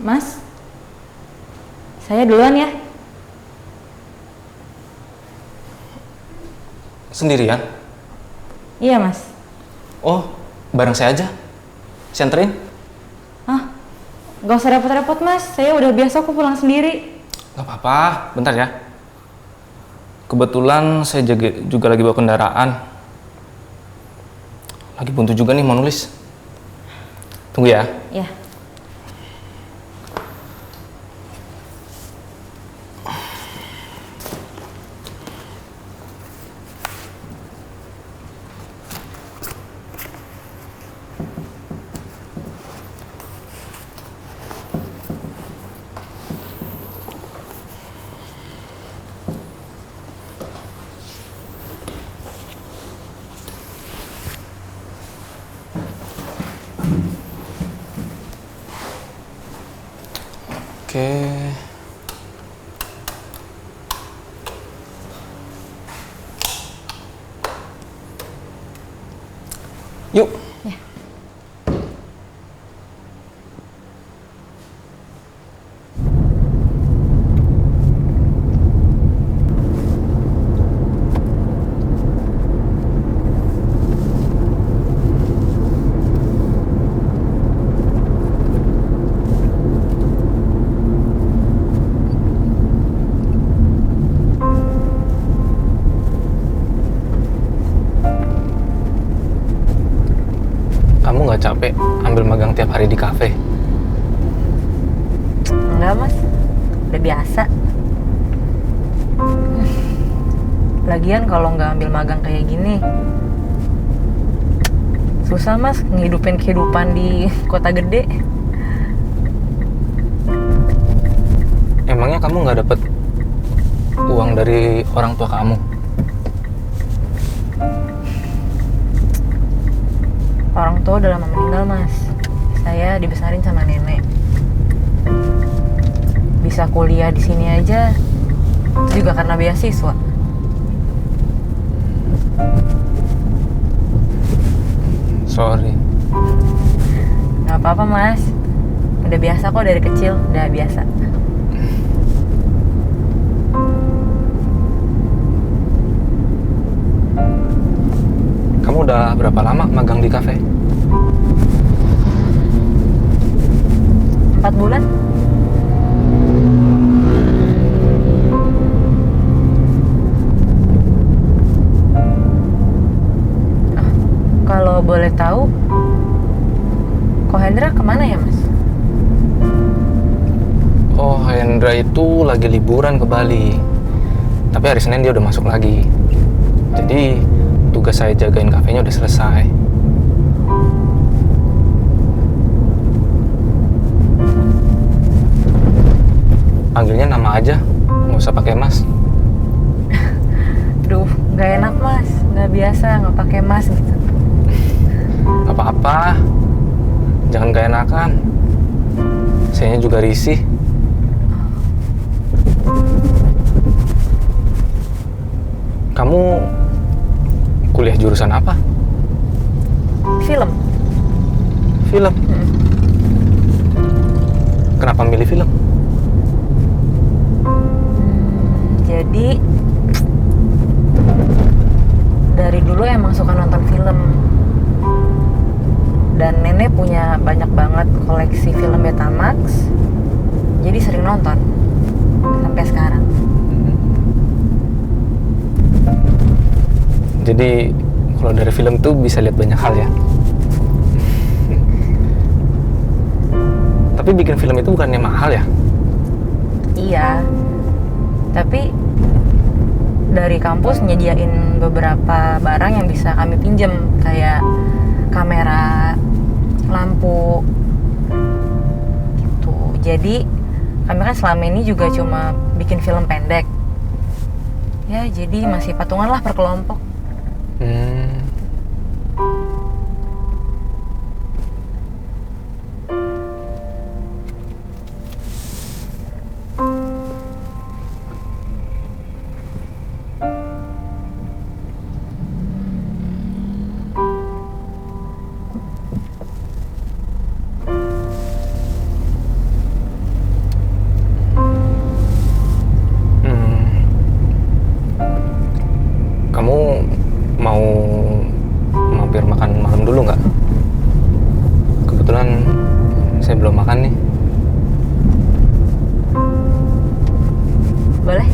Mas, saya duluan ya. Sendirian? Iya mas. Oh, bareng saya aja. Saya anterin. Hah? Gak usah repot-repot mas, saya udah biasa kok pulang sendiri. Gak apa-apa, bentar ya. Kebetulan saya juga lagi bawa kendaraan. Lagi buntu juga nih mau nulis. Tunggu ya. Ya. Oke. Yuk. Ya. Kamu nggak capek ambil magang tiap hari di kafe? Enggak mas, udah biasa. Lagian kalau nggak ambil magang kayak gini, susah mas ngehidupin kehidupan di kota gede. Emangnya kamu nggak dapet uang dari orang tua kamu? Orang tua udah lama meninggal mas. Saya dibesarin sama nenek. Bisa kuliah di sini aja, itu juga karena beasiswa. Sorry. Nggak apa-apa mas, udah biasa kok dari kecil, udah biasa. Kamu udah berapa lama magang di kafe? 4 bulan? Kalau boleh tahu, Ko Hendra kemana ya mas? Oh, Hendra itu lagi liburan ke Bali. Tapi hari Senin dia udah masuk lagi. Jadi tugas saya jagain kafenya udah selesai. Panggilnya nama aja, nggak usah pakai mas. Duh, nggak enak mas, nggak biasa nggak pakai mas gitu. Gak apa-apa, jangan gak enakan. Sayanya juga risih. Kamu kuliah jurusan apa? Film. Film. Kenapa milih film? Jadi dari dulu emang suka nonton film. Dan nenek punya banyak banget koleksi film Betamax. Jadi sering nonton sampai sekarang. Jadi kalau dari film tuh bisa lihat banyak hal ya. Tapi bikin film itu bukannya mahal ya? Iya. Tapi dari kampus nyediain beberapa barang yang bisa kami pinjem, kayak kamera, lampu gitu. Jadi kami kan selama ini juga cuma bikin film pendek ya, jadi masih patungan lah per kelompok. Kamu mau mampir makan malam dulu nggak? Kebetulan saya belum makan nih. Boleh?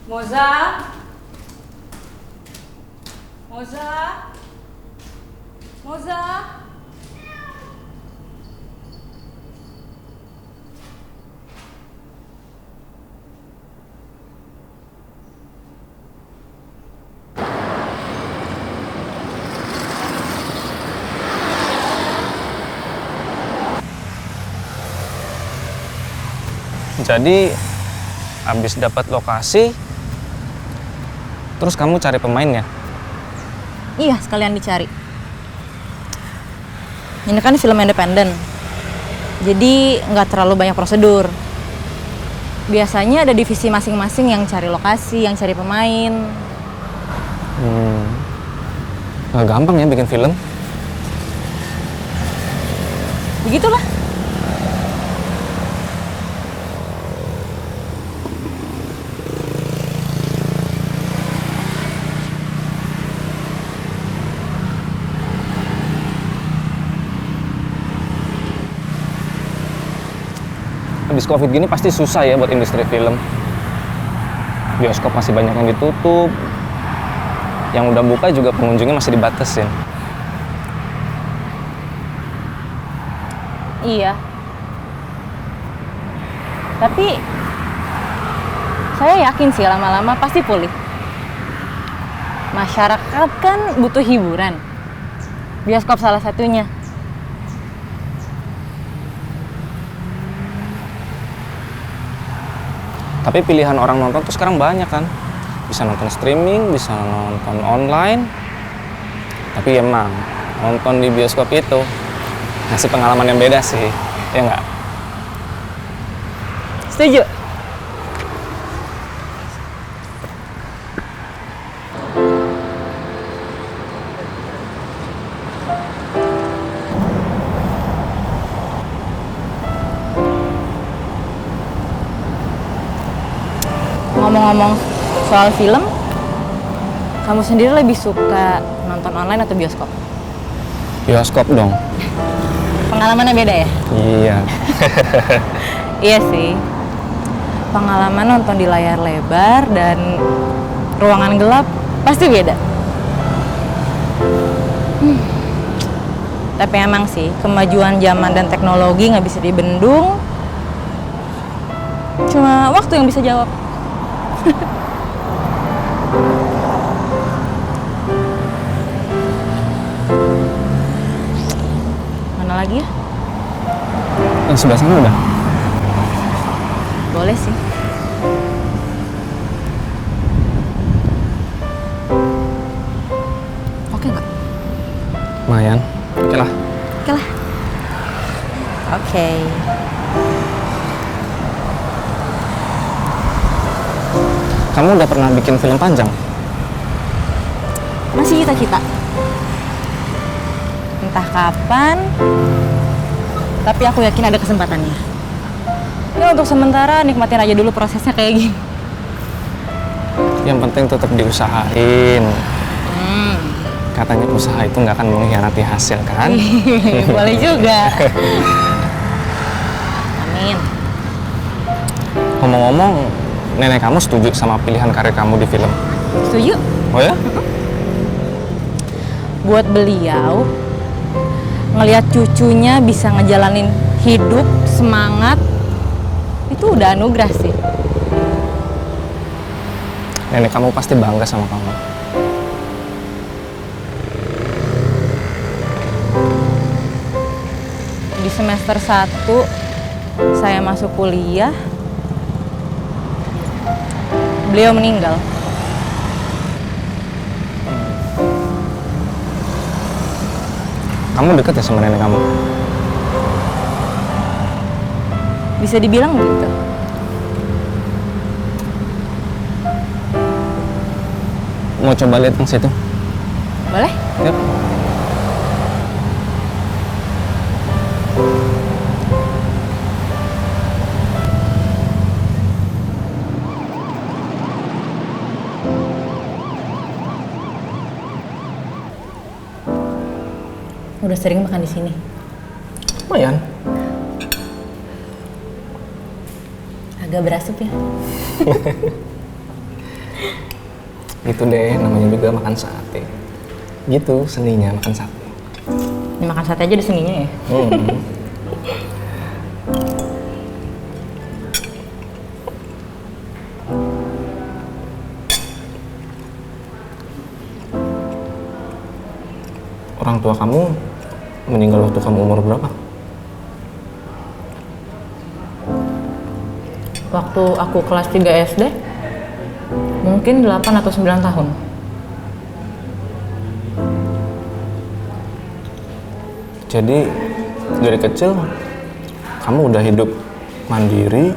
Moza? Moza? Moza? Jadi, habis dapat lokasi, terus kamu cari pemainnya? Iya, sekalian dicari. Ini kan film independen, jadi nggak terlalu banyak prosedur. Biasanya ada divisi masing-masing yang cari lokasi, yang cari pemain. Nggak gampang ya bikin film? Begitulah. Habis Covid gini pasti susah ya buat industri film. Bioskop masih banyak yang ditutup. Yang udah buka juga pengunjungnya masih dibatasin. Iya. Tapi saya yakin sih lama-lama pasti pulih. Masyarakat kan butuh hiburan. Bioskop salah satunya. Tapi pilihan orang nonton tuh sekarang banyak kan. Bisa nonton streaming, bisa nonton online. Tapi emang nonton di bioskop itu ngasih pengalaman yang beda sih, ya nggak? Setuju? Ngomong-ngomong soal film, kamu sendiri lebih suka nonton online atau bioskop? Bioskop dong. Pengalamannya beda ya? Iya. Iya sih. Pengalaman nonton di layar lebar dan ruangan gelap pasti beda. Tapi emang sih, kemajuan zaman dan teknologi nggak bisa dibendung. Cuma waktu yang bisa jawab. Mana lagi ya? Yang sebelah sana udah? Boleh sih. Oke nggak? Lumayan. Oke lah. Oke lah. Oke. Kamu udah pernah bikin film panjang? Masih cita-cita. Entah kapan, tapi aku yakin ada kesempatannya. Ya untuk sementara nikmatin aja dulu prosesnya kayak gini. Yang penting tetap diusahain. Katanya usaha itu nggak akan mengkhianati hasil kan? Boleh juga. Amin. Ngomong-ngomong, nenek kamu setuju sama pilihan karir kamu di film? Setuju? Oh ya? Buat beliau, ngelihat cucunya bisa ngejalanin hidup, semangat, itu udah anugerah sih. Nenek kamu pasti bangga sama kamu. Di semester 1, saya masuk kuliah, beliau meninggal. Kamu deket ya sama nenek kamu? Bisa dibilang gitu. Mau coba lihat yang situ? Boleh? Yuk. Udah sering makan di sini. Lumayan. Agak berasap ya. Gitu deh, namanya juga makan sate. Gitu seninya makan sate. Ini makan sate aja di seninya ya? Orang tua kamu meninggal waktu kamu umur berapa? Waktu aku kelas 3 SD, mungkin 8 atau 9 tahun. Jadi dari kecil kamu udah hidup mandiri,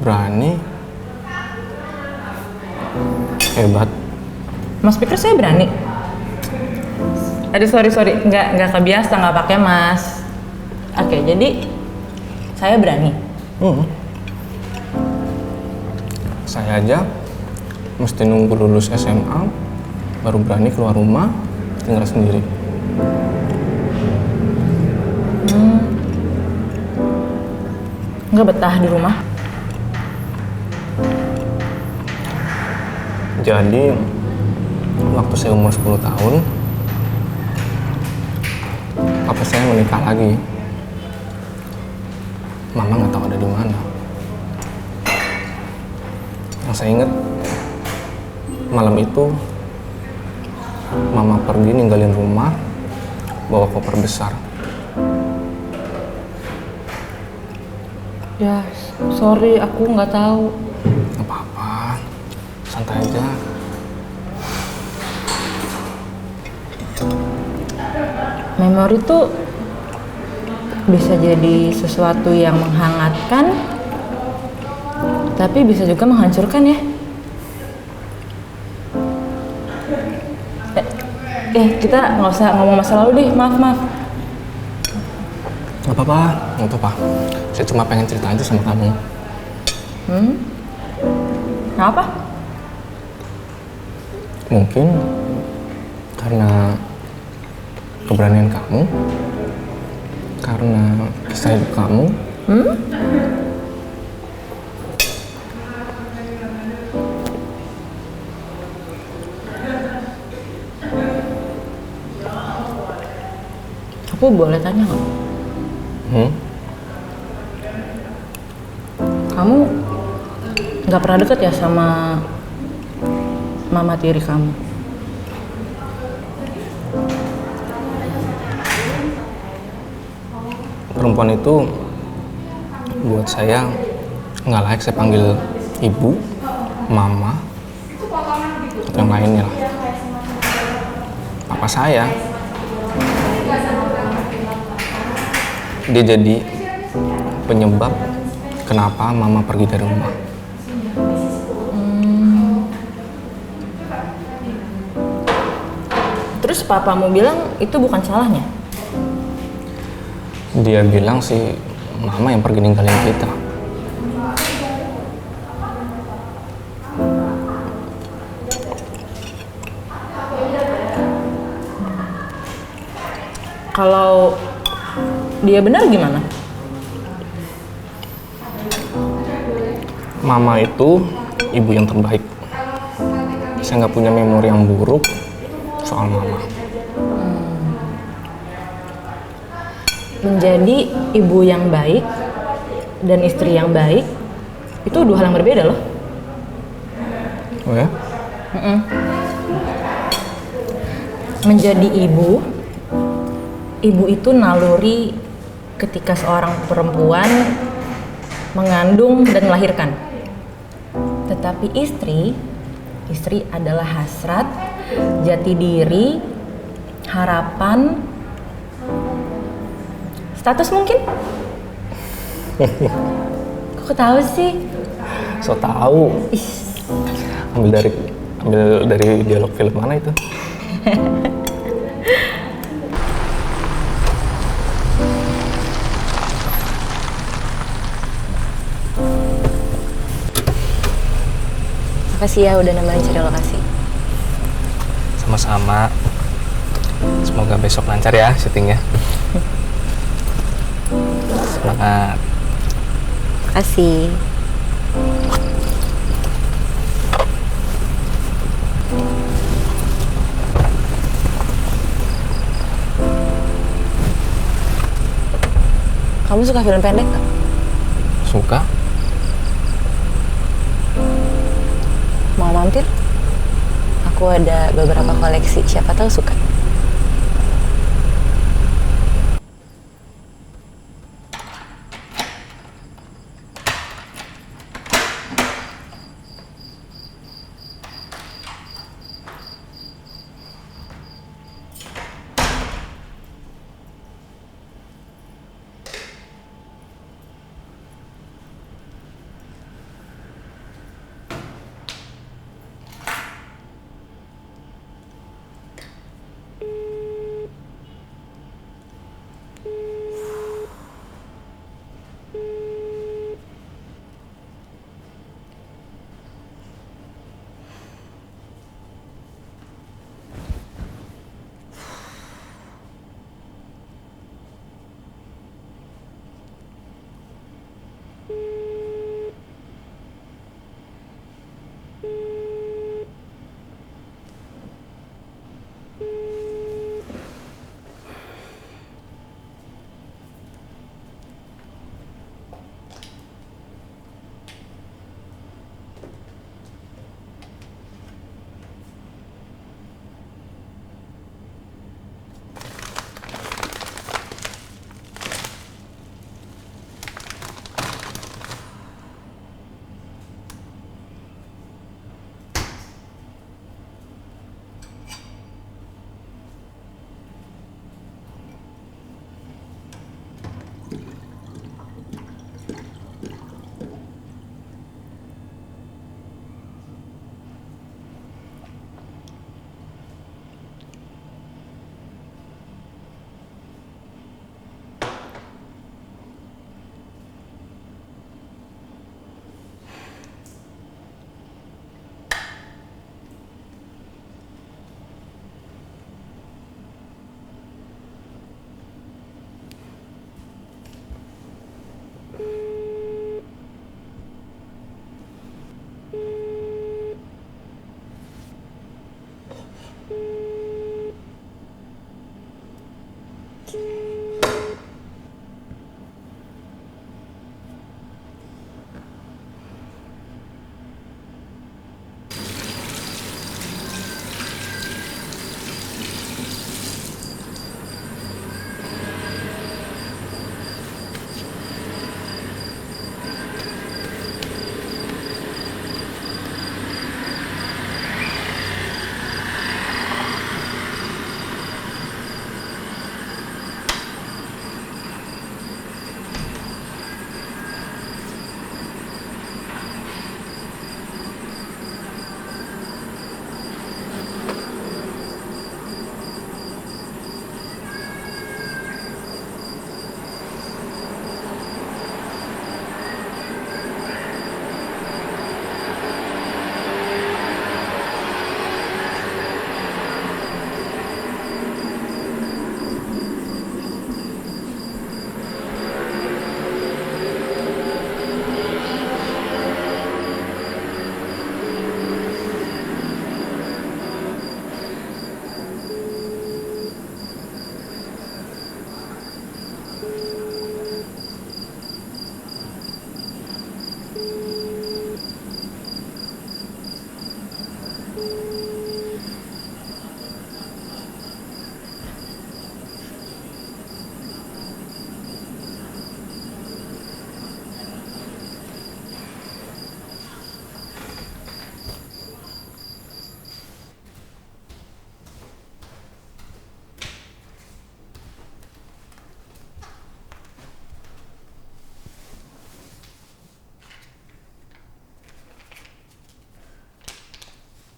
berani, hebat. Mas pikir saya berani? Aduh sorry, nggak kebiasa, nggak pakai mas. Oke, jadi saya berani. Saya aja mesti nunggu lulus SMA baru berani keluar rumah tinggal sendiri. Nggak betah di rumah? Jadi waktu saya umur 10 tahun papa saya menikah lagi. Mama nggak tahu ada di mana. Yang saya ingat malam itu mama pergi ninggalin rumah bawa koper besar. Ya, sorry, aku nggak tahu. Nggak apa-apa, santai aja. Memori tuh bisa jadi sesuatu yang menghangatkan, tapi bisa juga menghancurkan ya. Kita nggak usah ngomong masa lalu deh, maaf. Nggak apa-apa. Saya cuma pengen cerita aja sama kamu. Kenapa? Mungkin karena keberanian kamu, karena kisah hidup kamu. Aku boleh tanya nggak? Kamu nggak pernah deket ya sama mama tiri kamu? Perempuan itu buat saya nggak layak saya panggil ibu, mama, atau yang lainnya lah. Papa saya, dia jadi penyebab kenapa mama pergi dari rumah. Terus papamu bilang itu bukan salahnya? Dia bilang sih mama yang pergi ninggalin kita. Kalau dia benar gimana? Mama itu ibu yang terbaik. Saya nggak punya memori yang buruk soal mama. Menjadi ibu yang baik dan istri yang baik itu dua hal yang berbeda loh. Oh ya? Menjadi ibu itu naluri ketika seorang perempuan mengandung dan melahirkan. Tetapi istri adalah hasrat, jati diri, harapan, status mungkin? Kok tahu sih? So tahu. Ambil dari dialog film mana itu? Makasih ya udah nemenin cari lokasi. Sama-sama. Semoga besok lancar ya syutingnya. Semangat. Makasih. Kamu suka film pendek gak? Suka? Mau mampir? Aku ada beberapa koleksi, siapa tahu suka.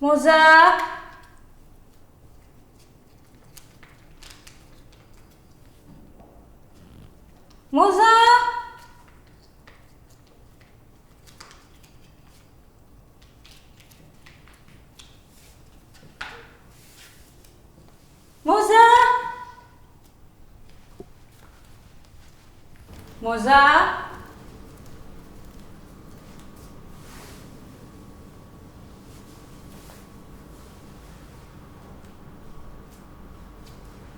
Moza! Moza! Moza! Moza!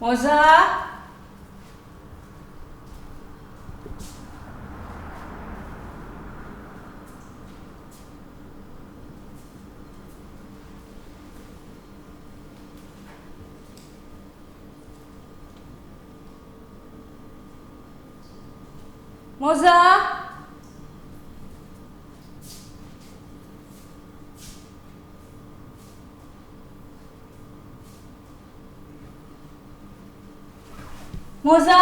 Moza! Moza? Moza?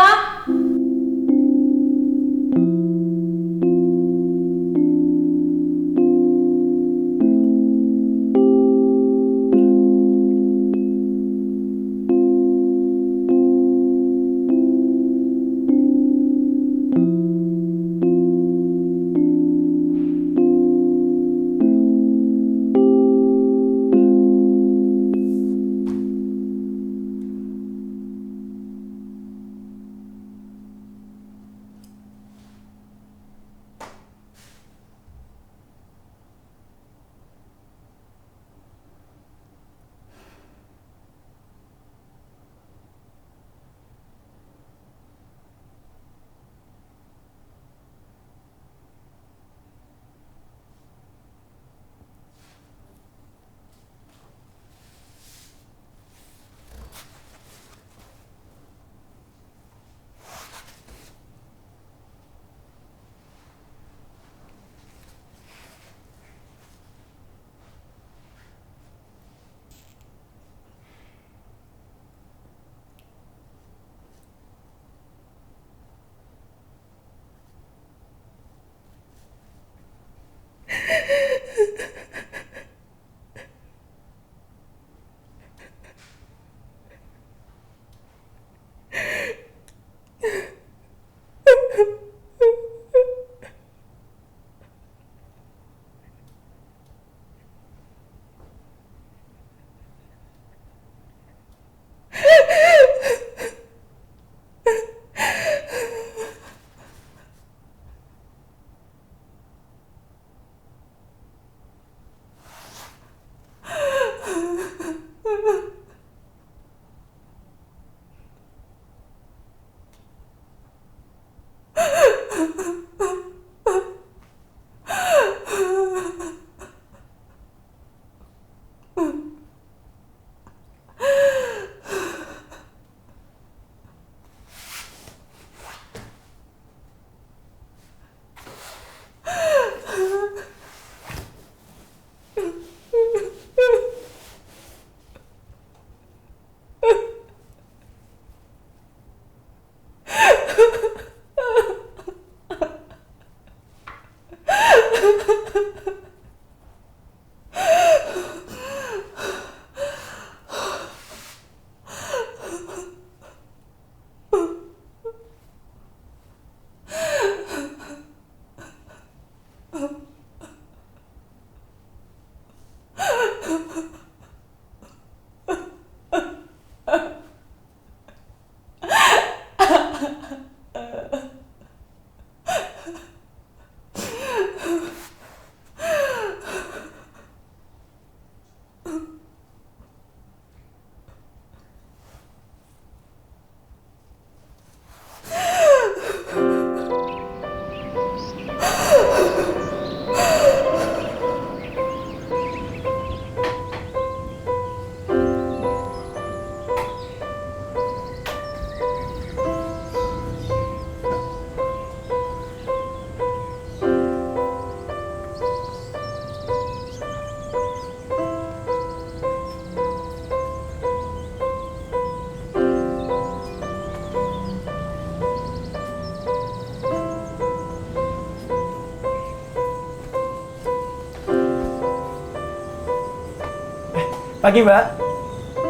Pagi, Mbak.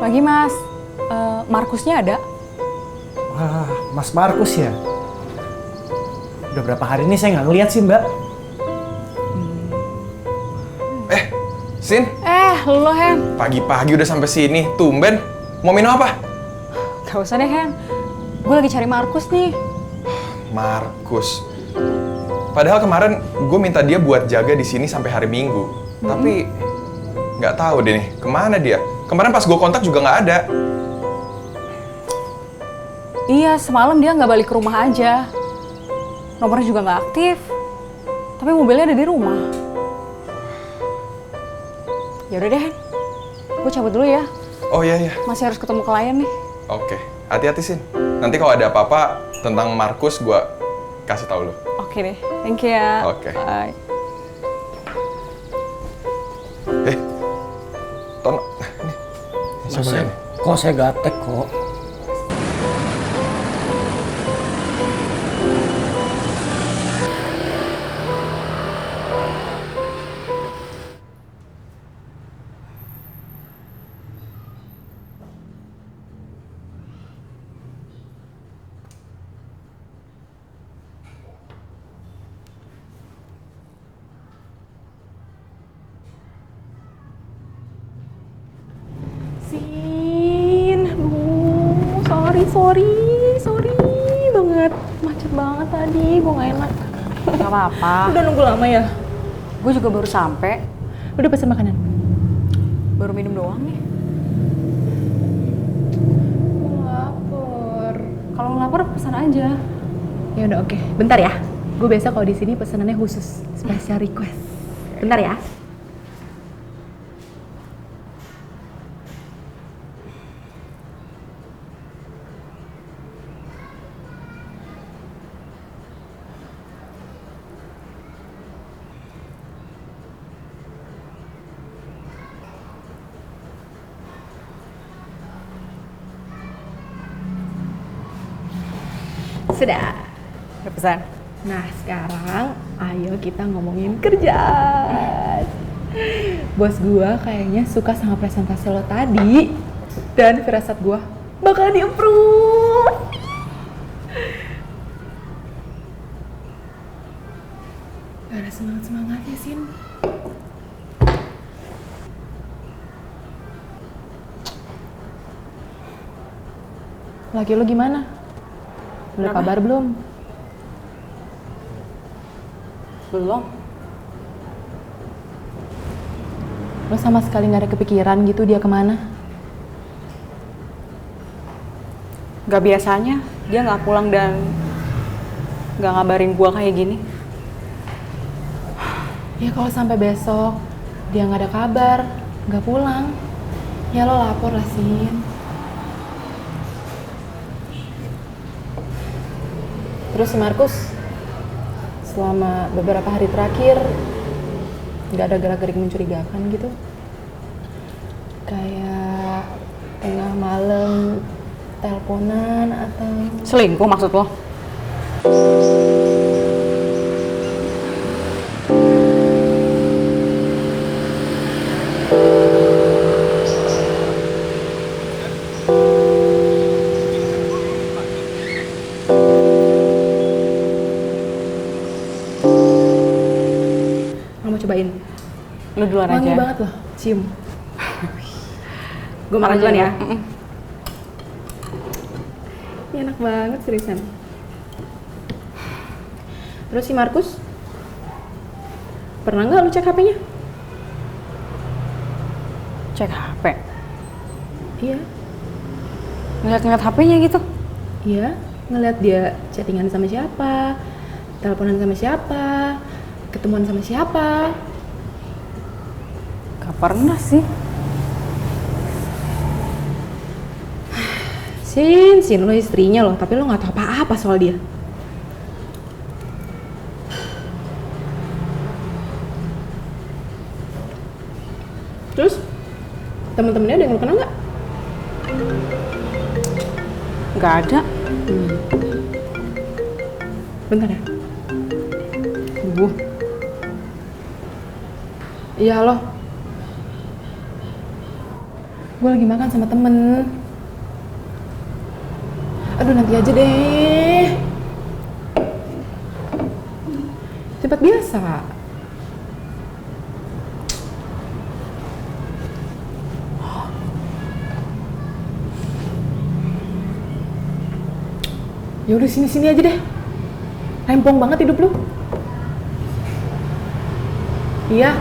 Pagi, Mas. Markusnya ada? Wah, Mas Markus ya? Udah berapa hari ini saya nggak ngeliat sih, Mbak. Sin, Lo, Hen. pagi-pagi udah sampai sini. Tumben, mau minum apa? Gak usah deh, Hen. Gue lagi cari Markus nih. Markus. Padahal kemarin gue minta dia buat jaga di sini sampai hari Minggu. Tapi nggak tahu deh nih, kemana dia? Kemarin pas gue kontak juga nggak ada. Iya, semalam dia nggak balik ke rumah aja. Nomornya juga nggak aktif. Tapi mobilnya ada di rumah. Ya udah deh, Hen. Gue cabut dulu ya. Oh iya. Masih harus ketemu klien nih. Oke, hati-hati Sin. Nanti kalau ada apa-apa tentang Markus gue kasih tahu lo. Oke deh, thank you ya. Oke. Bye. Tono, ini siapa ya? Kok saya gatek kok? Sin, aduh, sorry banget. Macet banget tadi, gue gak enak. Gak apa-apa. Udah nunggu lama ya? Gue juga baru sampai. Udah pesen makanan? Baru minum doang nih. Gue lapar. Kalau lapar pesan aja. Ya udah oke. Bentar ya. Gue biasa kalau di sini pesanannya khusus, special request. Bentar ya. Sudah. Udah pesan. Nah sekarang ayo kita ngomongin kerjaan. Bos gua kayaknya suka sama presentasi lo tadi dan firasat gua bakal di-approve. Gak ada semangat-semangatnya, Sin. Laki lo gimana? Udah kabar belum? Belum. Lo sama sekali gak ada kepikiran gitu dia kemana? Gak biasanya dia nggak pulang dan nggak ngabarin gua kayak gini. Ya kalau sampai besok dia nggak ada kabar, nggak pulang, ya lo lapor lah, Sin. Terus si Markus, selama beberapa hari terakhir nggak ada gerak-gerik mencurigakan gitu? Kayak tengah malam teleponan atau... Selingkuh maksud lo? Mau cobain? Lu duluan Wangi aja. banget loh, cium. Gue Makan makan duluan ya. dulu. Ini enak banget seriusan. Terus si Markus, pernah nggak lu cek HP-nya? Cek HP. Iya, Ngeliat-ngeliat HP-nya gitu. iya. Ngeliat dia chattingan sama siapa, teleponan sama siapa, ketemuan sama siapa. Gak pernah sih. Sin, lo istrinya loh, tapi lo nggak tahu apa-apa soal dia. Terus, temen-temennya ada yang lo kenal nggak? Gak ada. Bentar ya. Iya halo. Gue lagi makan sama temen. Aduh nanti aja deh. Tempat biasa. Ya udah sini aja deh. Rempong banget hidup lu. Iya.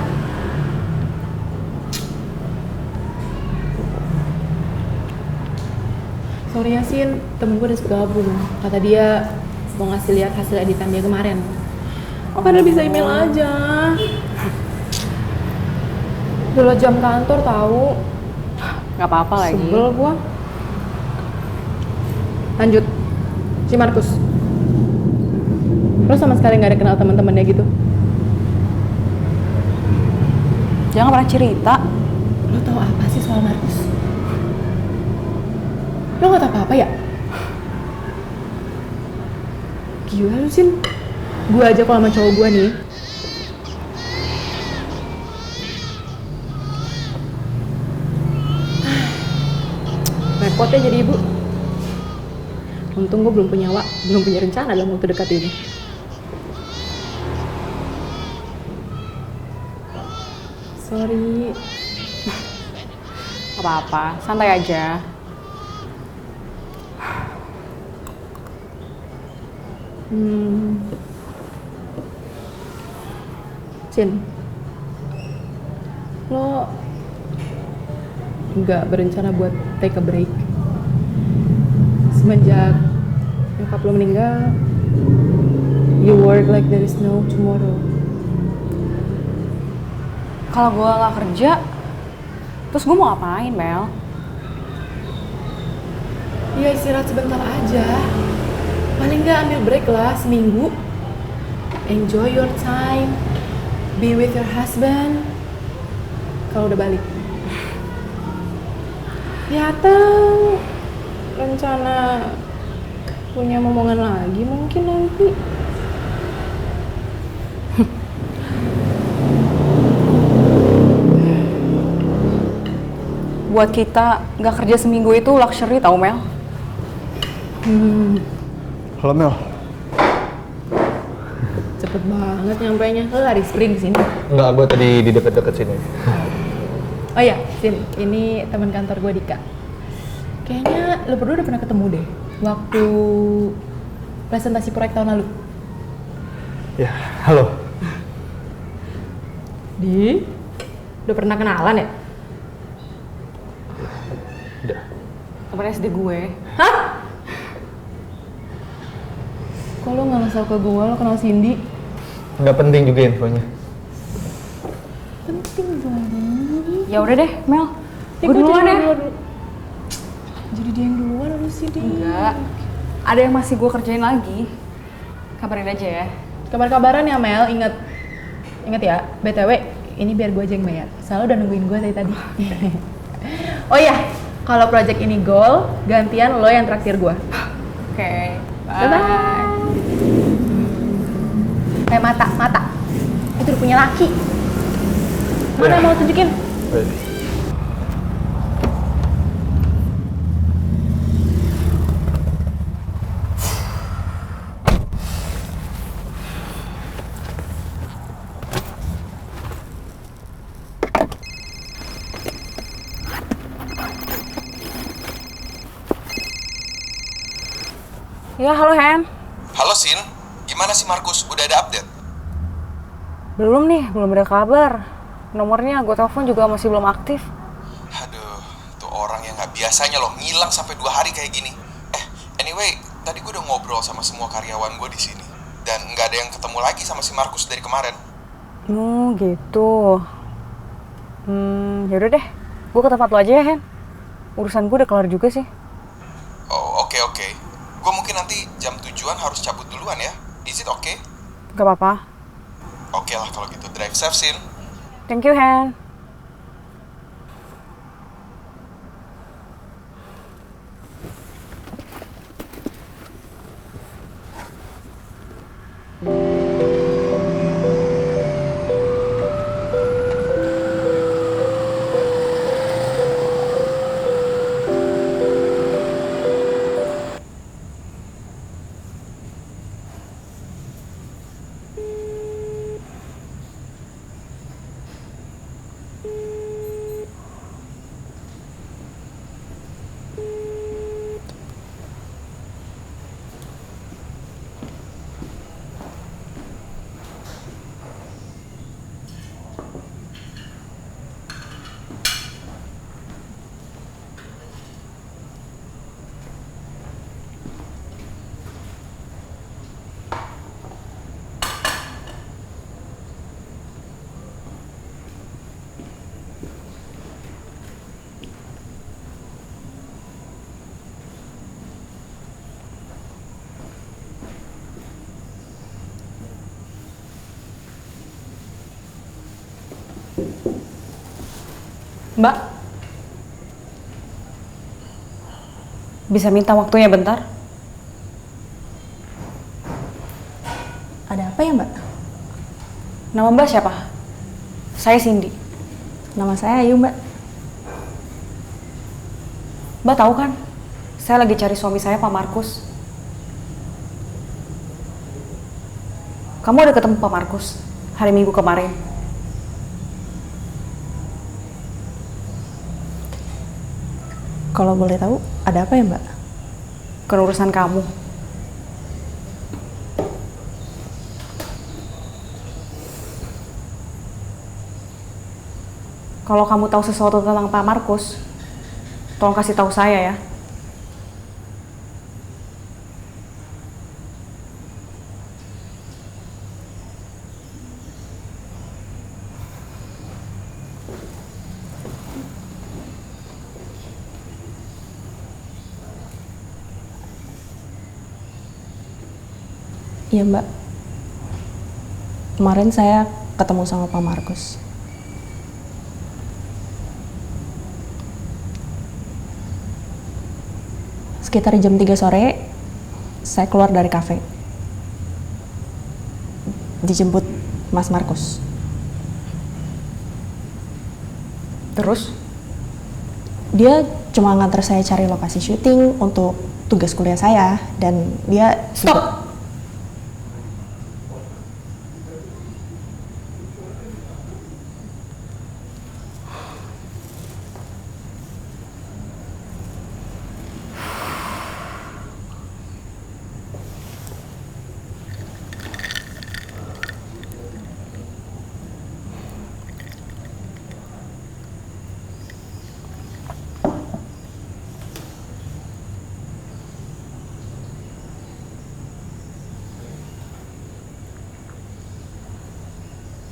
Sorry Yasin, temen gue udah gabung. Kata dia mau ngasih lihat hasil editan dia kemarin. Padahal bisa email aja. Udah jam kantor tahu. Gak apa-apa lagi. Sebel gua. Lanjut. Si Markus. Lo sama sekali nggak ada kenal teman-temannya gitu? Jangan pernah cerita. Lo tahu apa sih soal Markus? Lo nggak tahu apa-apa ya? Gila lu, Sin. Gue aja kalau sama cowok gue nih, repot ya jadi ibu. Untung gue belum punya rencana dalam waktu dekat ini. Sorry. Apa-apa, santai aja. Cin, lo nggak berencana buat take a break semenjak nyokap lo meninggal? You work like there is no tomorrow. Kalau gue nggak kerja, terus gue mau ngapain, Mel? Ya istirahat sebentar aja. Paling nggak ambil break lah seminggu. Enjoy your time. Be with your husband. Kalau udah balik. Ya atau rencana punya momongan lagi mungkin nanti. Buat kita nggak kerja seminggu itu luxury tau, Mel. Halo Mel. Cepet banget nyampainya. Lo lari sprint sini. Enggak, gue tadi di deket-deket sini. Oh iya, Sin, ini teman kantor gue Dika. Kayaknya lo berdua udah pernah ketemu deh waktu presentasi proyek tahun lalu. Ya, halo. Udah pernah kenalan ya? Udah. Temen SD gue. Hah? Kok lo nggak ngasal ke gue, lo kenal Cindy? Nggak penting juga infonya. Penting dong. Ya udah deh, Mel. Gue duluan ya. Jadi dia yang duluan lu sih dia. Enggak. Ada yang masih gue kerjain lagi. Kabarin aja ya. Kabar-kabaran ya Mel, ingat ya, BTW ini biar gue aja yang bayar. Selalu udah nungguin gue dari tadi. Oh iya, kalau project ini goal, gantian lo yang traktir gue. Oke. Bye-bye. Mata. Itu udah punya laki. Mana mau tunjukin? Ya, halo Hen. Halo Sin, gimana sih Markus? Udah ada update? Belum nih, belum ada kabar. Nomornya gue telepon juga masih belum aktif. Aduh, tuh orang yang nggak biasanya loh ngilang sampai 2 hari kayak gini. Anyway, tadi gue udah ngobrol sama semua karyawan gue di sini dan nggak ada yang ketemu lagi sama si Markus dari kemarin. Gitu. Yaudah deh, gue ke tempat lo aja ya, Hen. Urusan gue udah kelar juga sih. Oh, oke. Gue mungkin nanti jam 7-an harus cabut duluan ya. Is it okay? Gak apa-apa. Oke lah kalau gitu. Drive safe, Sin. Thank you, Hen. Mbak, bisa minta waktunya bentar? Ada apa ya, Mbak? Nama Mbak siapa? Saya Cindy. Nama saya Ayu, Mbak. Mbak tahu kan? Saya lagi cari suami saya, Pak Markus. Kamu udah ketemu Pak Markus hari Minggu kemarin? Kalau boleh tahu, ada apa ya, Mbak? Kerurusan kamu. Kalau kamu tahu sesuatu tentang Pak Markus, tolong kasih tahu saya ya. Iya Mbak, kemarin saya ketemu sama Pak Markus. Sekitar jam 3 sore, saya keluar dari kafe. Dijemput Mas Markus. Terus? Dia cuma nganter saya cari lokasi syuting untuk tugas kuliah saya, dan dia... Stop!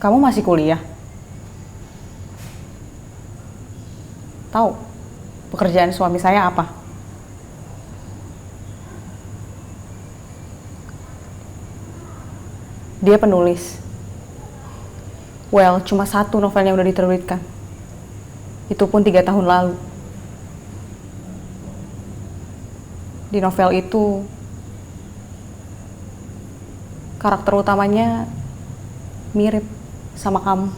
Kamu masih kuliah? Tahu pekerjaan suami saya apa? Dia penulis. Well, cuma satu novel yang udah diterbitkan. Itu pun 3 tahun lalu. Di novel itu, karakter utamanya mirip sama kamu.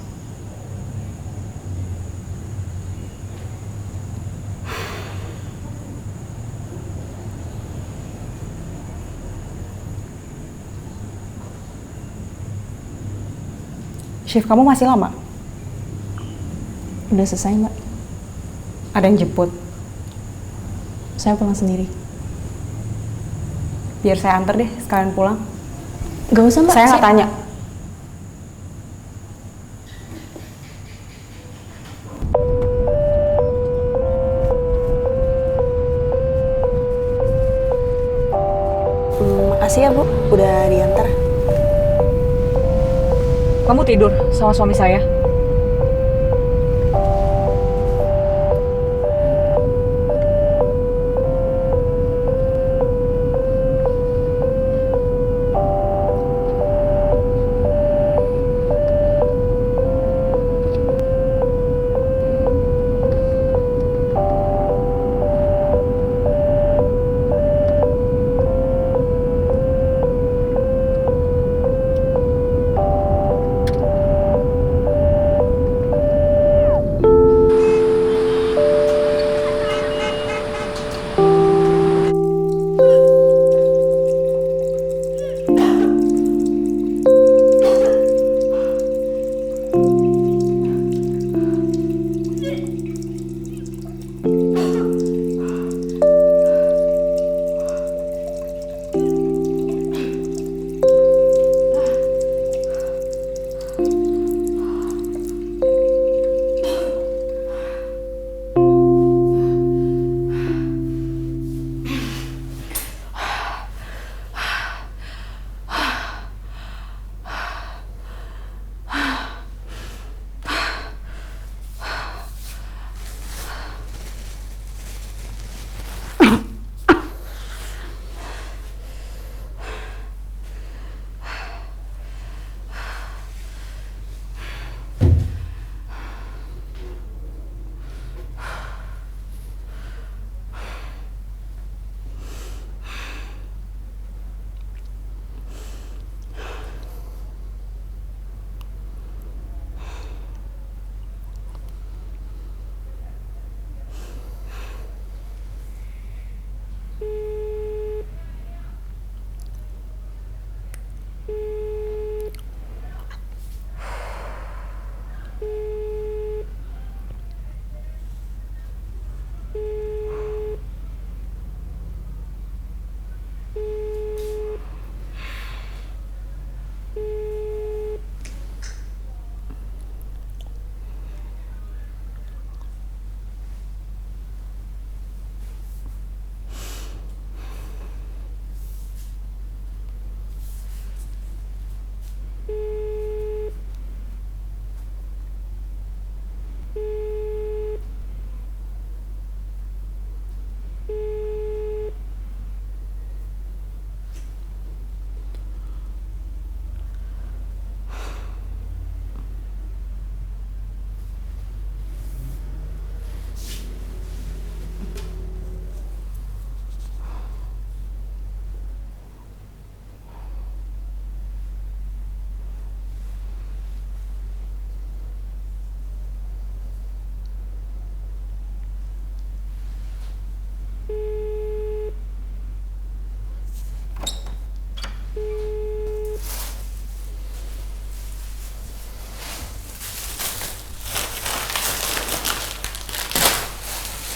Shift kamu masih lama? Udah selesai Mbak, Ada yang jemput? saya pulang sendiri. Biar saya antar deh, sekalian pulang. Gak usah Mbak, Saya nggak tanya. Makasih ya Bu, udah diantar. Kamu tidur sama suami saya?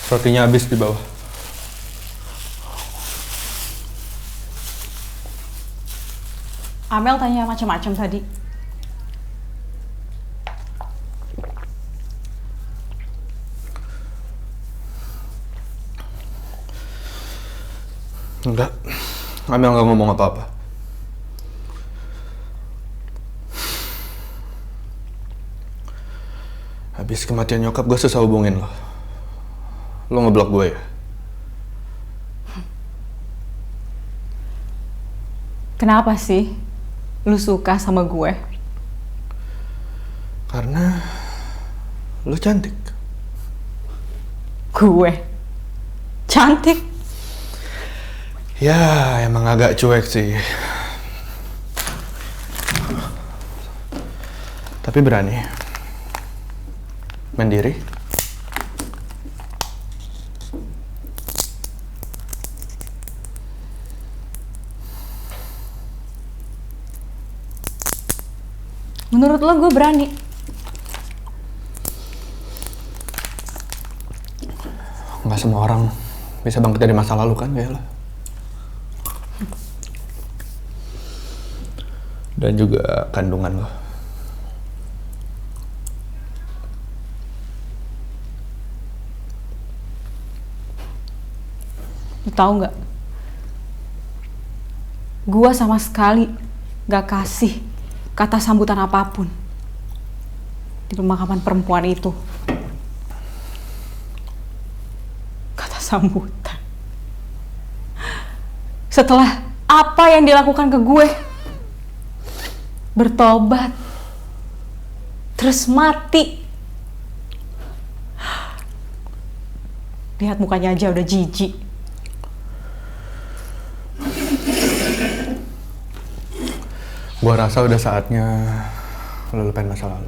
Rotinya habis di bawah. Amel tanya macam-macam tadi. Enggak. Amel nggak ngomong apa-apa. Habis kematian nyokap gue susah hubungin lo. Lo ngeblok gue ya? Kenapa sih lu suka sama gue? Karena lo cantik. Gue cantik? Ya, emang agak cuek sih. Tapi berani. Mandiri. Menurut lo gue berani? Nggak semua orang bisa bangkit dari masa lalu kan, kayak lo. Dan juga kandungan lo. Lo tau nggak? Gue sama sekali gak kasih kata sambutan apapun di pemakaman perempuan itu. Kata sambutan. Setelah apa yang dilakukan ke gue, bertobat, terus mati. Lihat mukanya aja udah jijik. Gua rasa udah saatnya lo lupain masa lalu.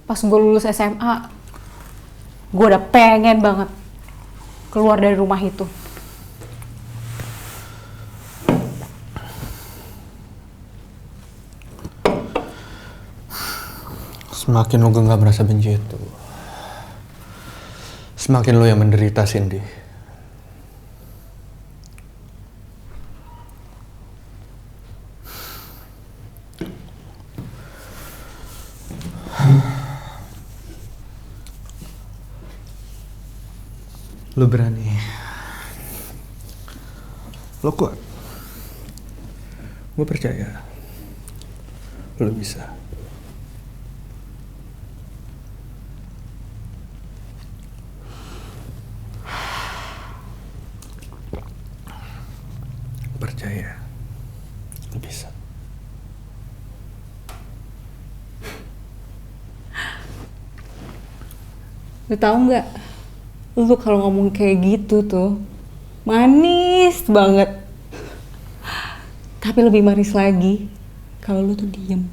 Pas gue lulus SMA, gue udah pengen banget keluar dari rumah itu. Semakin lo gak merasa benci itu, semakin lo yang menderita, Cindy. Lo berani. Lo kuat. Gue percaya. Lo bisa. Percaya. Lo bisa. Lu tahu nggak? Lu kalau ngomong kayak gitu tuh manis banget. Tapi lebih manis lagi kalau lu tuh diem.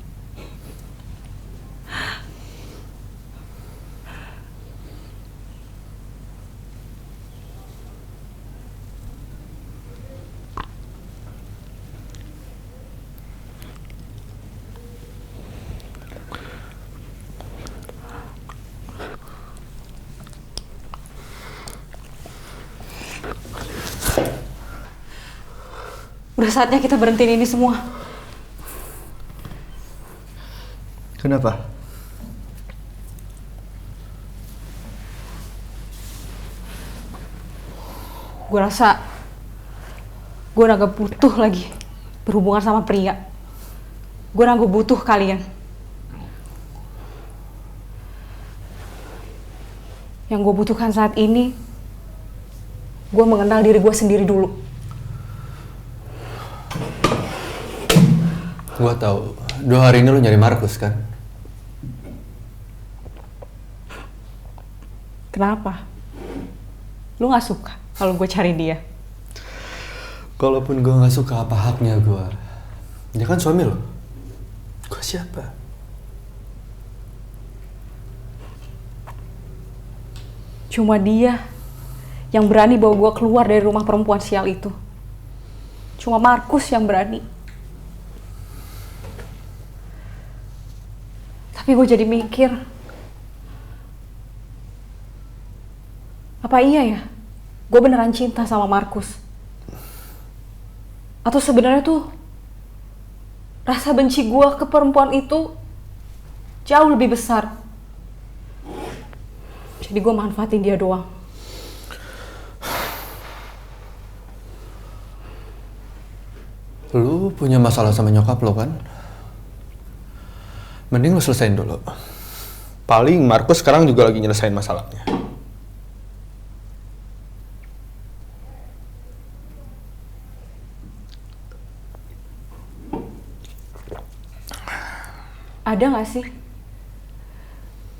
Udah saatnya kita berhentiin ini semua. Kenapa? Gue rasa gue udah gak butuh lagi berhubungan sama pria. Gue udah gak butuh kalian. Yang gue butuhkan saat ini, gue mengenal diri gue sendiri dulu. Gue tahu. 2 hari ini lo nyari Markus kan? Kenapa? Lu gak suka kalau gue cari dia? Kalaupun gue gak suka, apa haknya gue? Dia kan suami lo. Gue siapa? Cuma dia yang berani bawa gue keluar dari rumah perempuan sial itu. Cuma Markus yang berani. Tapi gue jadi mikir, apa iya ya gue beneran cinta sama Markus? Atau sebenarnya tuh rasa benci gue ke perempuan itu jauh lebih besar. Jadi gue manfaatin dia doang. Lu punya masalah sama nyokap lo kan? Mending lu selesain dulu. Paling Markus sekarang juga lagi nyelesain masalahnya. Ada gak sih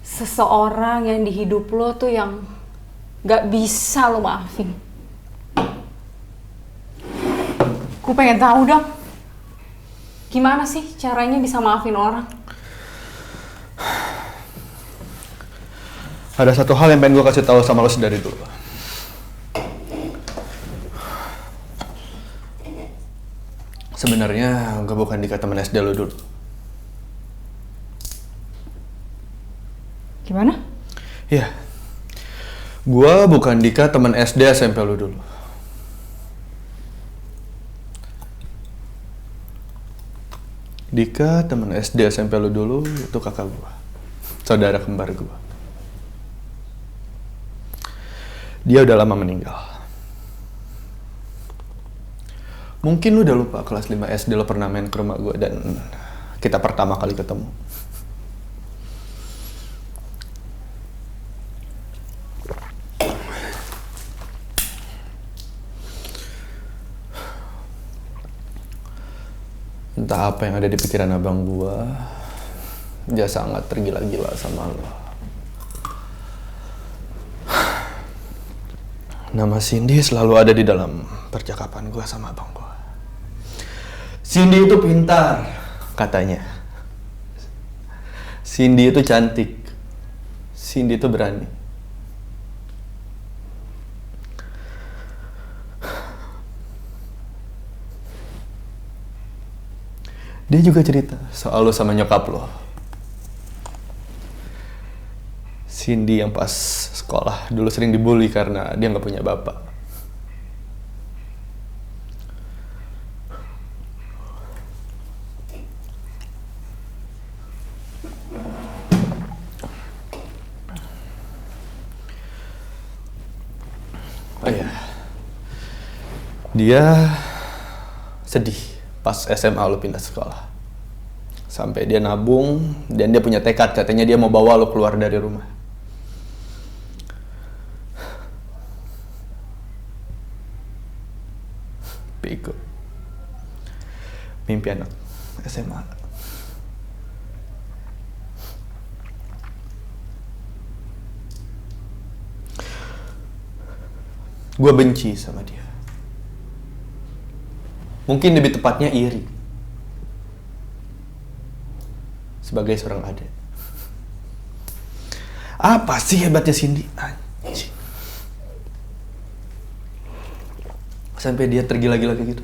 seseorang yang di hidup lo tuh yang gak bisa lo maafin? Gue pengen tahu dong, gimana sih caranya bisa maafin orang? Ada satu hal yang pengen gue kasih tahu sama lo dari dulu. Sebenarnya gue bukan Dika teman SD lo dulu. Gimana? Iya, gue bukan Dika teman SD SMP lo dulu. Dika teman SD SMP lo dulu itu kakak gue, saudara kembar gue. Dia udah lama meninggal. Mungkin lu udah lupa kelas 5 SD lo pernah main ke rumah gue dan kita pertama kali ketemu. Entah apa yang ada di pikiran abang gua, dia sangat tergila-gila sama lo. Nama Cindy selalu ada di dalam percakapan gua sama abang gua. Cindy itu pintar, katanya. Cindy itu cantik. Cindy itu berani. Dia juga cerita soal lo sama nyokap lo. Cindy yang pas sekolah dulu sering dibully karena dia nggak punya bapak. Oh iya, dia sedih pas SMA lo pindah sekolah. Sampai dia nabung dan dia punya tekad, katanya dia mau bawa lo keluar dari rumah. Bego. Mimpi anak SMA. Gue benci sama dia. Mungkin lebih tepatnya iri. Sebagai seorang adik. Apa sih hebatnya Cindy? Anjing. Sampai dia tergila-gila kayak gitu.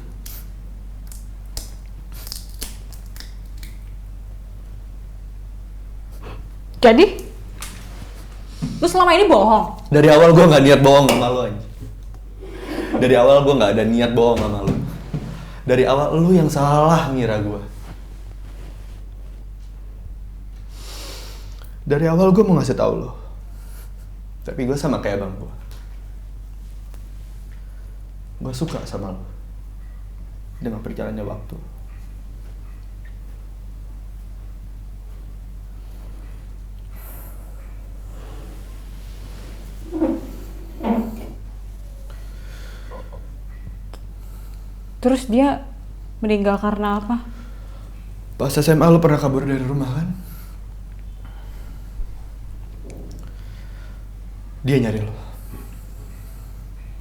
Jadi? Lu selama ini bohong? Dari awal gue gak niat bohong sama lo anjing. Dari awal gue gak ada niat bohong sama lo. Dari awal lu yang salah ngira gue. Dari awal gue mau ngasih tahu lo. Tapi gue sama kayak abang gue. Gue suka sama lo. Dengan berjalannya waktu. Terus dia meninggal karena apa? Pas SMA lo pernah kabur dari rumah kan? Dia nyari lo.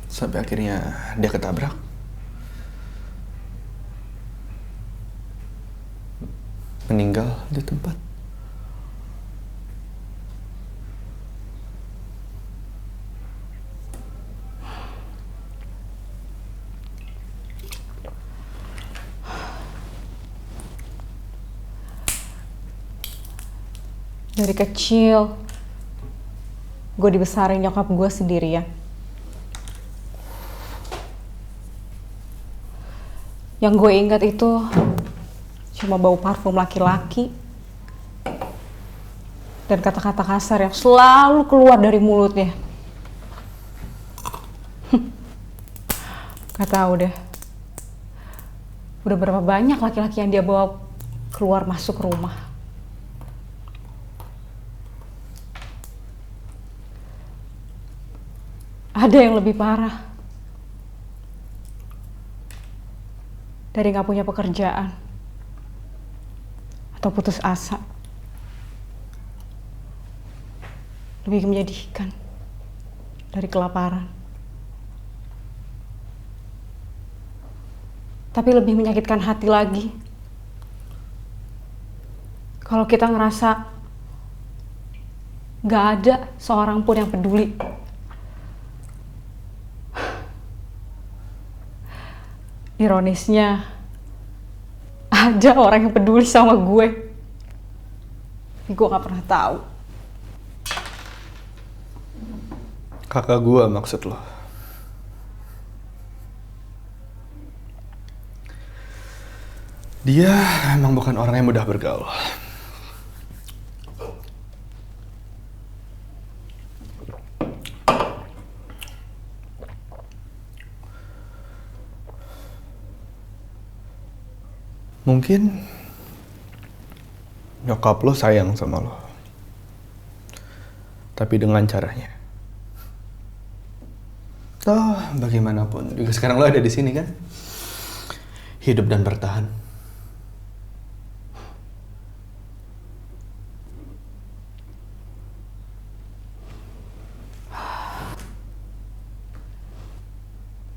Sampai akhirnya dia ketabrak. Meninggal di tempat. Dari kecil, gue dibesarin nyokap gue sendirian. Yang gue ingat itu cuma bau parfum laki-laki dan kata-kata kasar yang selalu keluar dari mulutnya. Gak tahu deh, udah berapa banyak laki-laki yang dia bawa keluar masuk rumah. Ada yang lebih parah. Dari gak punya pekerjaan atau putus asa. Lebih menyedihkan dari kelaparan. Tapi lebih menyakitkan hati lagi kalau kita ngerasa gak ada seorang pun yang peduli. Ironisnya, ada orang yang peduli sama gue. Tapi gue gak pernah tahu. Kakak gue maksud lo. Dia emang bukan orang yang mudah bergaul. Mungkin nyokap lo sayang sama lo. Tapi dengan caranya. Toh bagaimanapun juga sekarang lo ada di sini kan? Hidup dan bertahan.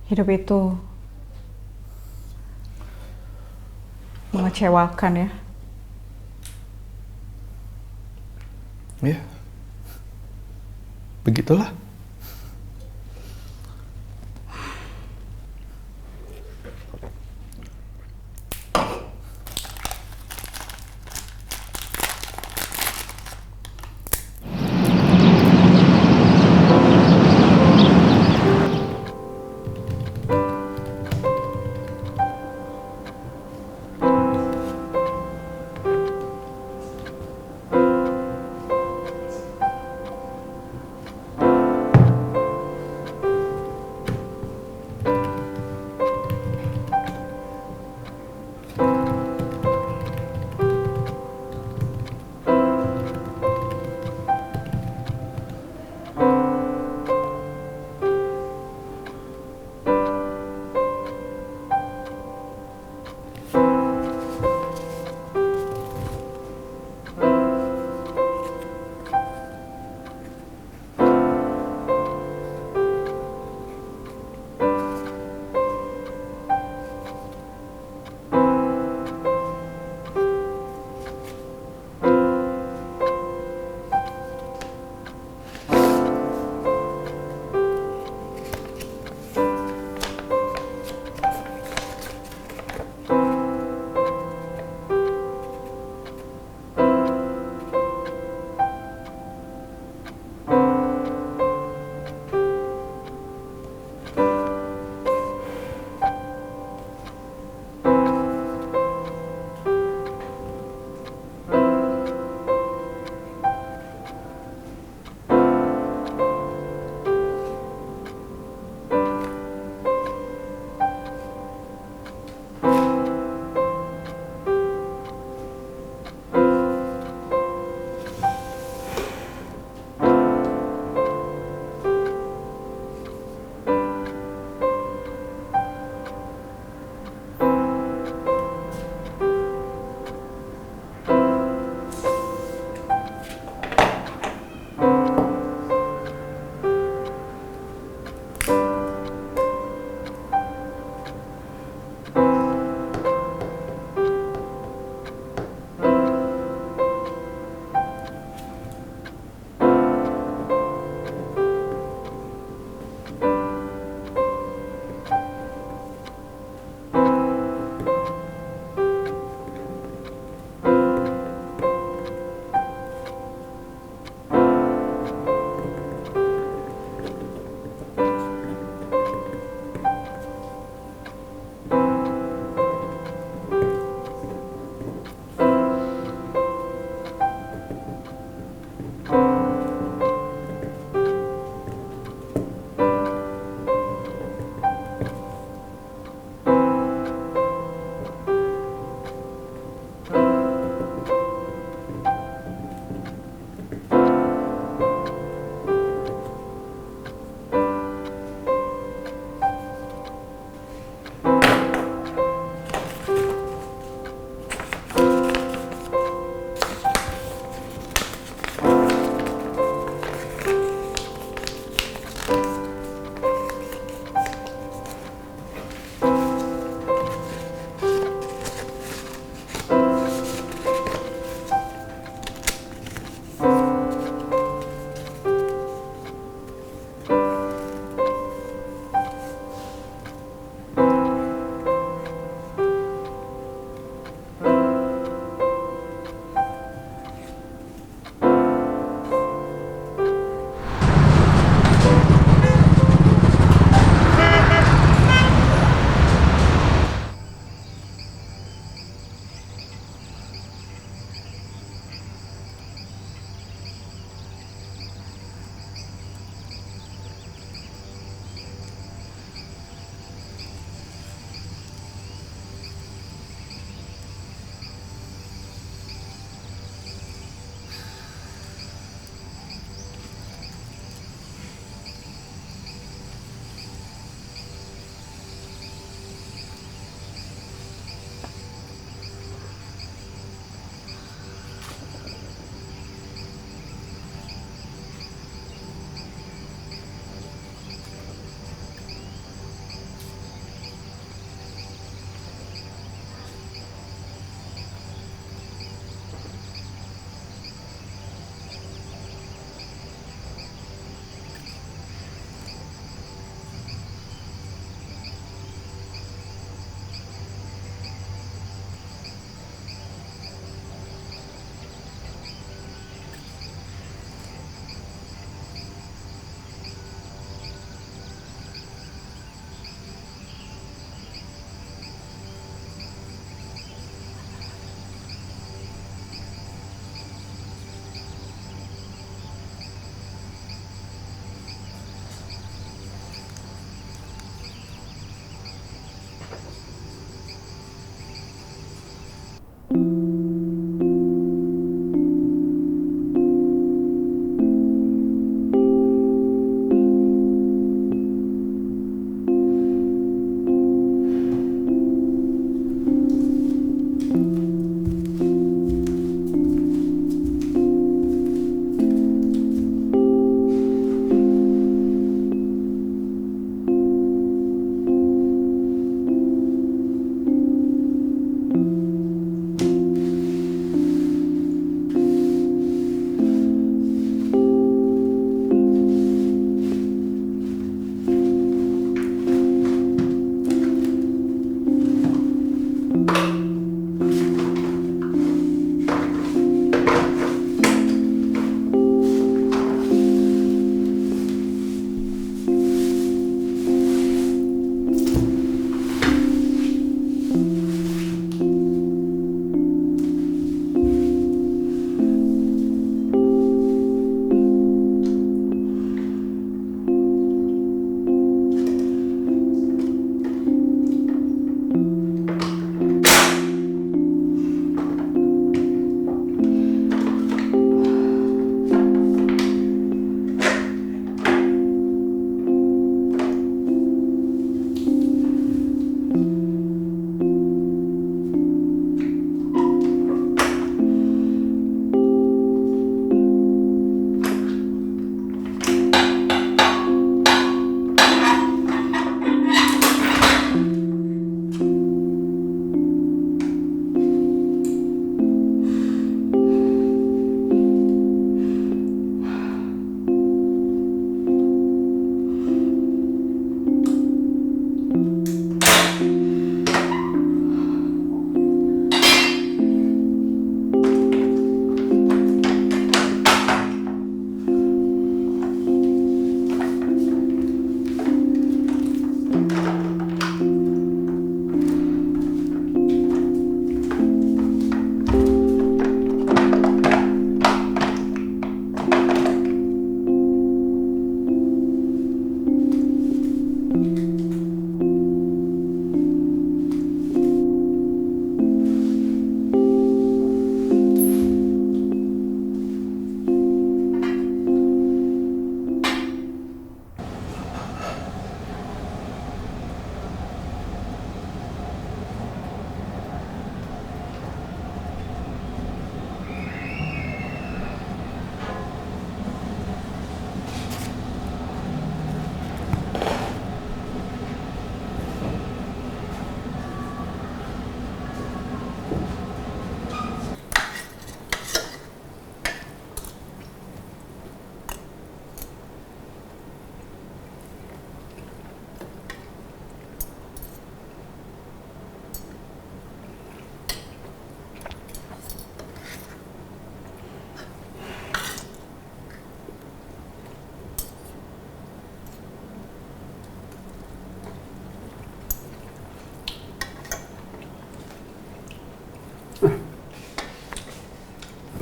Hidup itu mengecewakan ya. Ya, begitulah.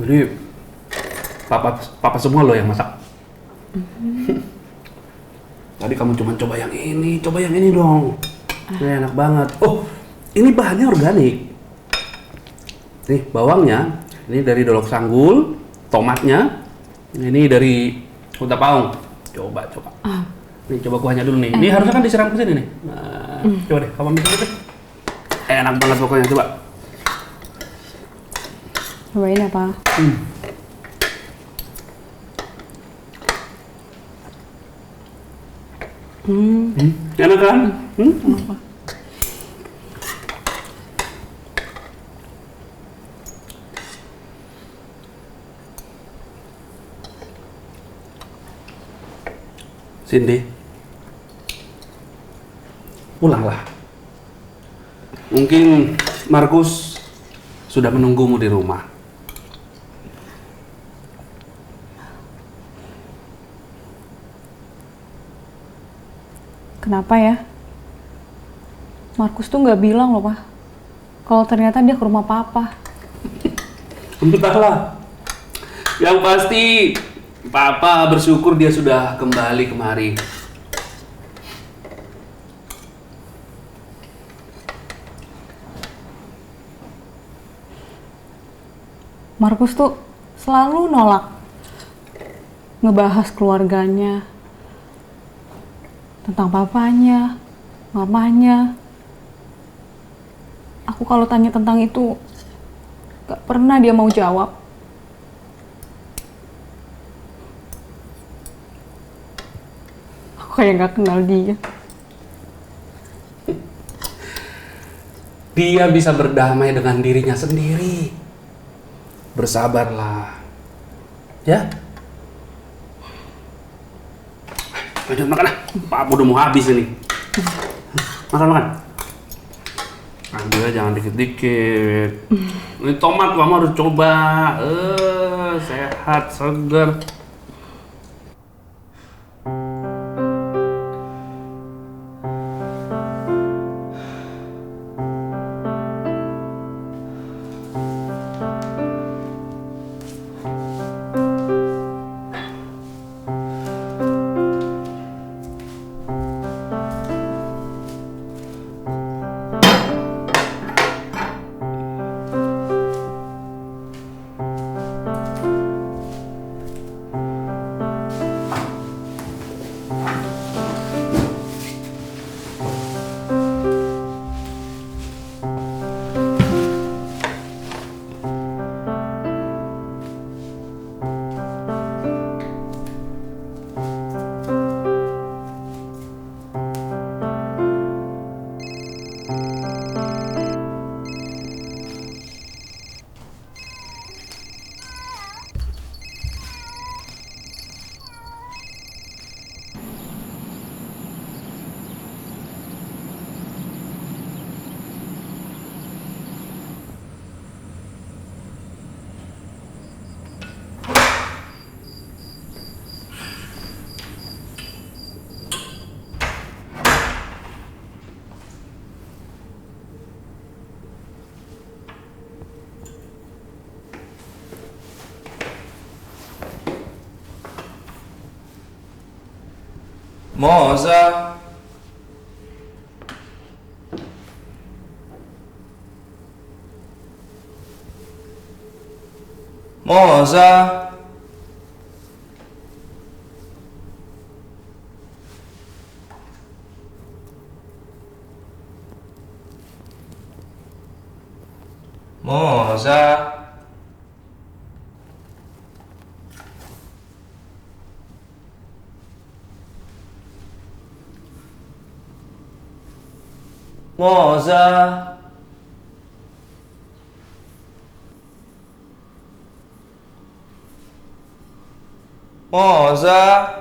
Jadi papa semua lo yang masak. Tadi kamu cuma coba yang ini dong. Ini enak banget. Oh, ini bahannya organik. Nih bawangnya, ini dari Dolok Sanggul, tomatnya, ini dari Huta Paung. Coba. Nih coba kuahnya dulu nih. Ini harusnya kan disiram ke sini nih. Nah, coba deh, kamu ambil deh. Enak banget pokoknya, coba. Cobain apa? Enak kan? Apa? Cindy, pulanglah. Mungkin Markus sudah menunggumu di rumah. Kenapa ya? Markus tuh nggak bilang loh, Pak. Kalau ternyata dia ke rumah Papa. Entahlah. Yang pasti Papa bersyukur dia sudah kembali kemari. Markus tuh selalu nolak ngebahas keluarganya, tentang papanya, mamanya. Aku kalau tanya tentang itu, gak pernah dia mau jawab. Aku kayak gak kenal dia. Dia bisa berdamai dengan dirinya sendiri. Bersabarlah. Ya? Lanjut makan ah. Papa udah mau habis ini. Makan. Ambil jangan dikit-dikit. Ini tomat kamu harus coba. Sehat, segar. Moza. Moza. Moza. Moza. Moza.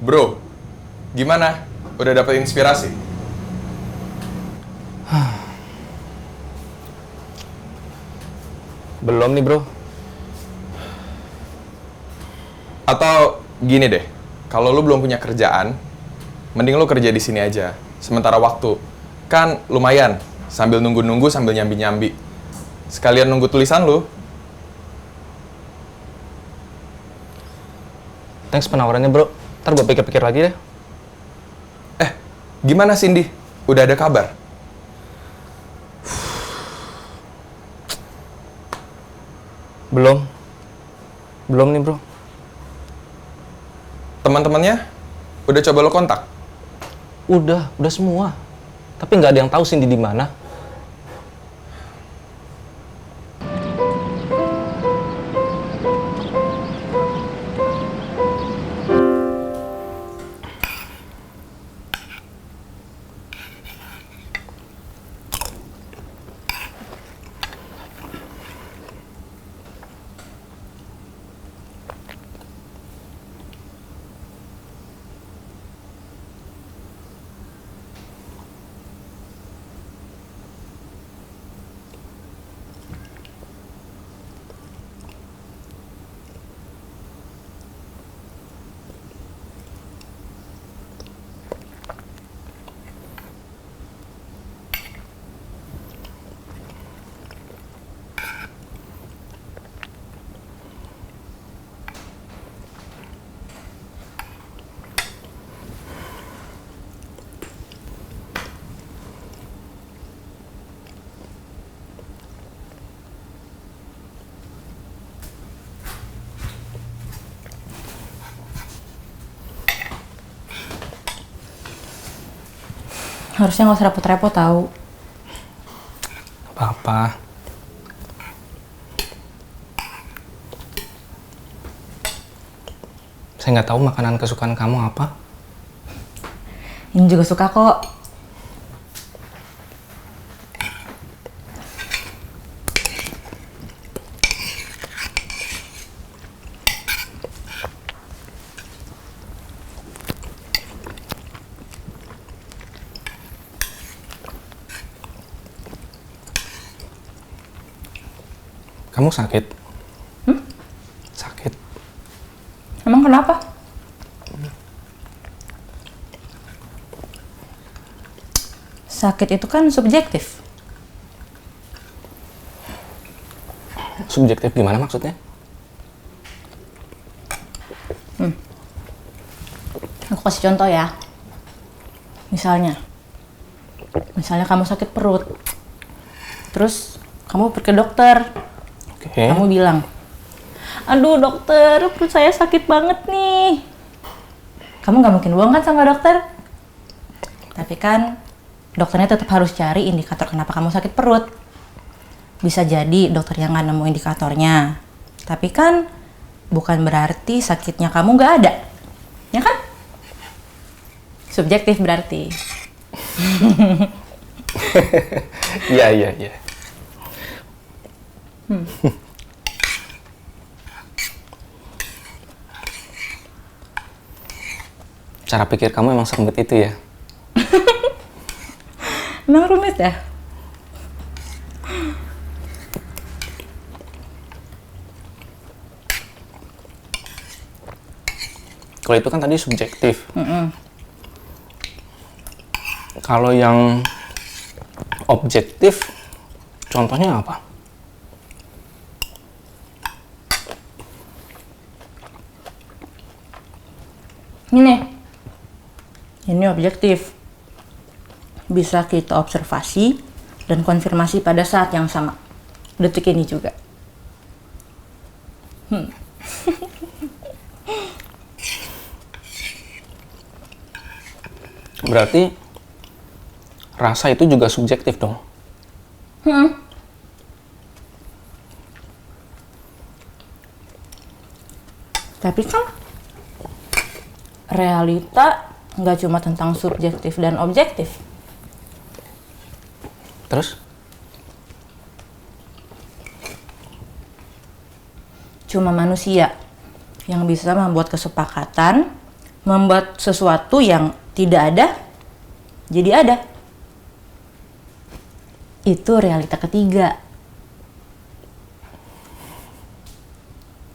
Bro, gimana? Udah dapet inspirasi? Belum nih bro. Atau gini deh, kalau lu belum punya kerjaan, mending lu kerja di sini aja. Sementara waktu, kan lumayan. Sambil nunggu-nunggu, sambil nyambi-nyambi. Sekalian nunggu tulisan lu. Thanks penawarannya bro. Ntar gue pikir-pikir lagi deh. Gimana Cindy? Udah ada kabar? Belum. Belum nih bro. Teman-temannya? Udah coba lo kontak? Udah semua. Tapi nggak ada yang tahu Cindy di mana. Harusnya nggak usah repot-repot tahu. Apa-apa. Saya nggak tahu makanan kesukaan kamu apa. Ini juga suka kok. Kamu sakit? Sakit? Emang kenapa? Sakit itu kan subjektif. Subjektif gimana maksudnya? Aku kasih contoh ya. Misalnya kamu sakit perut. Terus kamu pergi ke dokter. Kamu bilang, aduh dokter, perut saya sakit banget nih. Kamu nggak mungkin bohong kan sama dokter? Tapi kan dokternya tetap harus cari indikator kenapa kamu sakit perut. Bisa jadi dokternya nggak nemu indikatornya. Tapi kan bukan berarti sakitnya kamu nggak ada. Ya kan? Subjektif berarti. Iya. Cara pikir kamu emang serumit itu ya? Emang rumit ya? Kalau itu kan tadi subjektif. Kalau yang objektif, contohnya apa? Ini objektif. Bisa kita observasi dan konfirmasi pada saat yang sama. Detik ini juga. Berarti rasa itu juga subjektif dong? Tapi kan realita nggak cuma tentang subjektif dan objektif. Terus? Cuma manusia yang bisa membuat kesepakatan membuat sesuatu yang tidak ada jadi ada. Itu realita ketiga.